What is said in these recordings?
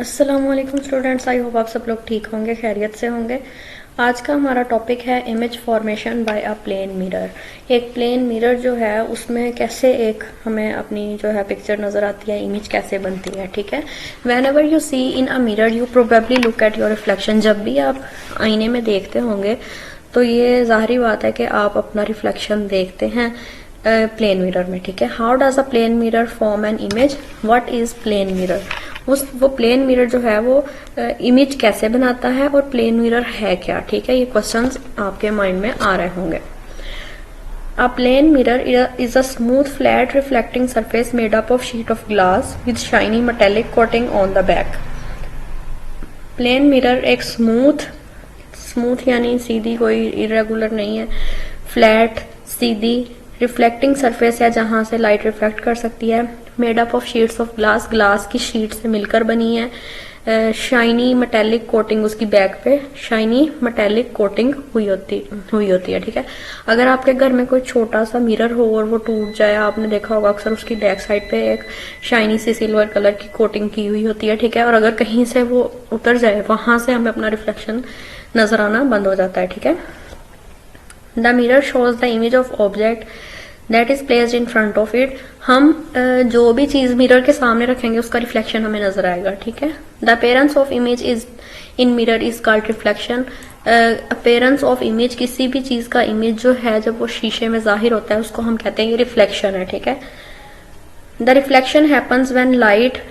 अस्सलामुअलैकुम students, I hope आप सब लोग ठीक होंगे, खैरियत से होंगे। आज का हमारा टॉपिक है image formation by a plane mirror. एक प्लेन मिरर जो है उसमें कैसे एक हमें अपनी जो है पिक्चर नज़र आती है, इमेज कैसे बनती है। ठीक है, whenever you see in a mirror you probably look at your reflection. जब भी आप आईने में देखते होंगे तो ये ज़ाहिरी बात है कि आप अपना रिफ्लेक्शन देखते हैं प्लेन मिरर में। ठीक है, how does a plane mirror form an image, what is plane mirror. वो प्लेन मिरर जो है वो इमेज कैसे बनाता है और प्लेन मिरर है क्या। ठीक है, ये क्वेश्चंस आपके माइंड में आ रहे होंगे। A plane mirror is a smooth, flat, reflecting surface made up of sheet of glass with shiny metallic coating on the back. Plane mirror एक स्मूथ यानी सीधी, कोई इरेगुलर नहीं है, फ्लैट सीधी रिफ्लेक्टिंग सरफेस है जहां से लाइट रिफ्लेक्ट कर सकती है। Made up of sheets of glass की शीट से मिलकर बनी है। शाइनी मेटेलिक कोटिंग, उसकी बैक पे शाइनी मेटेलिक कोटिंग हुई होती है। ठीक है, अगर आपके घर में कोई छोटा सा मिरर हो और वो टूट जाए, आपने देखा होगा अक्सर उसकी बैक साइड पे एक शाइनी सी सिल्वर कलर की कोटिंग की हुई होती है। ठीक है, और अगर कहीं से वो उतर जाए, वहां से हमें अपना रिफ्लेक्शन नजर आना बंद हो जाता है। ठीक है, the mirror shows the image of object that is placed in front of it. हम जो भी चीज मिरर के सामने रखेंगे उसका रिफ्लेक्शन हमें नजर आएगा। ठीक है, the appearance of image is in mirror is called reflection. Appearance of image, किसी भी चीज का इमेज जो है जब वो शीशे में जाहिर होता है उसको हम कहते हैं ये रिफ्लेक्शन है। ठीक है, the reflection happens when light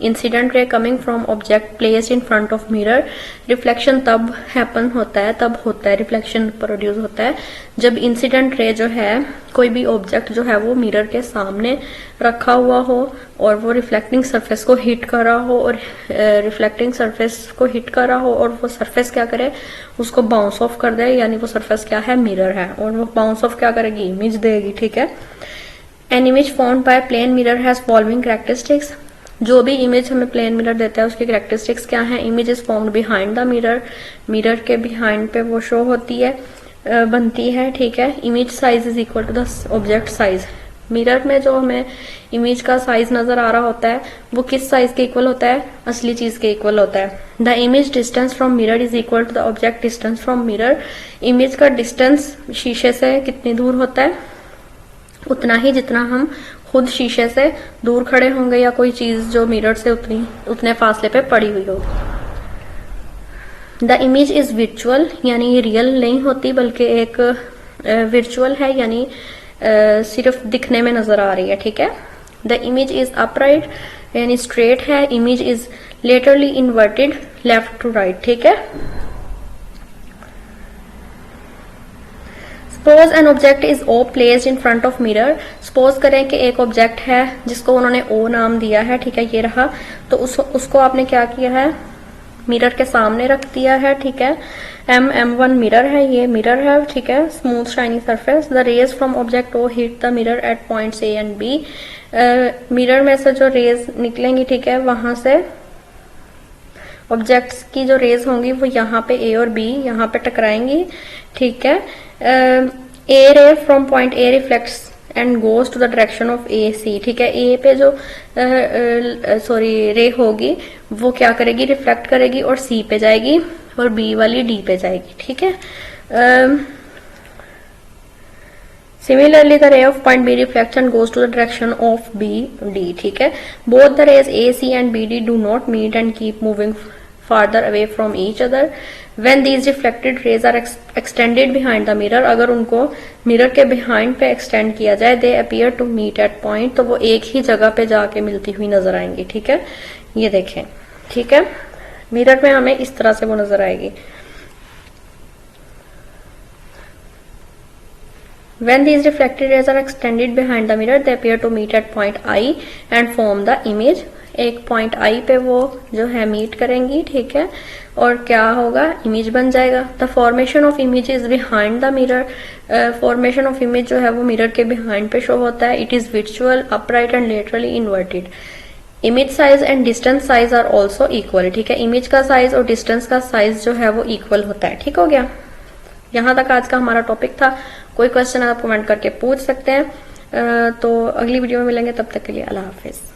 incident ray coming from object placed in front of mirror. Reflection तब होता है रिफ्लेक्शन प्रोड्यूस होता है जब इंसिडेंट रे जो है, कोई भी ऑब्जेक्ट जो है वो मिरर के सामने रखा हुआ हो और वो रिफ्लेक्टिंग सरफेस को हिट कर रहा हो, और रिफ्लेक्टिंग सरफेस को हिट कर रहा हो और वो सरफेस क्या करे, उसको बाउंस ऑफ कर दे। यानी वो सरफेस क्या है, मिरर है, और वो बाउंस ऑफ क्या करेगी, इमेज देगी। ठीक है, an image formed by plane mirror has following characteristics. जो भी इमेज हमें प्लेन मिरर देता है उसकी कैरेक्टरिस्टिक्स क्या है। Image is formed behind the mirror, mirror के बिहाइंड पे वो शो होती है, बनती है। ठीक है, image size is equal to the object size. Mirror में जो हमें इमेज का साइज नजर आ रहा होता है वो किस साइज के इक्वल होता है, असली चीज के इक्वल होता है। The image distance from mirror is equal to the object distance from mirror. Image का डिस्टेंस शीशे से कितनी दूर होता है, उतना ही जितना हम खुद शीशे से दूर खड़े होंगे या कोई चीज जो मिरर से उतने फासले पे पड़ी हुई हो। द इमेज इज विर्चुअल, यानी ये रियल नहीं होती बल्कि एक विर्चुअल है, यानी सिर्फ दिखने में नजर आ रही है। ठीक है, द इमेज इज अपराइट यानी स्ट्रेट है। Image is laterally inverted left to right. ठीक है, suppose an object is oh placed in front of mirror. Suppose करें कि एक ऑब्जेक्ट है जिसको उन्होंने ओ नाम दिया है। ठीक है, ये रहा, तो उसको आपने क्या किया है, मिरर के सामने रख दिया है। ठीक है, M1 मिरर है, ये मिरर है। ठीक है, smooth shiny surface. The rays from object oh hit the mirror at points A and B। Mirror में से जो रेज निकलेंगी, ठीक है, वहां से ऑब्जेक्ट्स की जो रेज होंगी वो यहाँ पे A और B यहाँ पे टकराएंगी। ठीक है, a ray from point A reflects and goes to the direction of A C. ठीक है, ए पे जो रे होगी वो क्या करेगी, रिफ्लेक्ट करेगी और सी पे जाएगी, और बी वाली डी पे जाएगी। ठीक है, similarly the ray of point B reflects and goes to the direction of B D. ठीक है, both the rays A C and B D do not meet and keep moving farther away from each other when these reflected rays are extended behind the mirror। अगर उनको mirror के behind पे extend किया जाए, they appear to meet at point, तो वो एक ही जगह पे जाके मिलती हुई नजर आएंगी। ठीक है, ये देखें। ठीक है, मिरर में हमें इस तरह से वो नजर आएगी। When these reflected rays are extended behind the mirror, they appear to meet at point I and form the image। एक पॉइंट आई पे वो जो है मीट करेंगी। ठीक है, और क्या होगा, इमेज बन जाएगा। The formation of image is behind the mirror. Formation of image जो है वो मिरर के बिहाइंड पे शो होता है। It is virtual, upright and laterally inverted. Image size and distance size are also equal. ठीक है, इमेज का साइज और डिस्टेंस का साइज जो है वो इक्वल होता है। ठीक हो गया, यहाँ तक आज का हमारा टॉपिक था। कोई क्वेश्चन आप कमेंट करके पूछ सकते हैं। तो अगली वीडियो में मिलेंगे, तब तक के लिए अल्लाह हाफिज।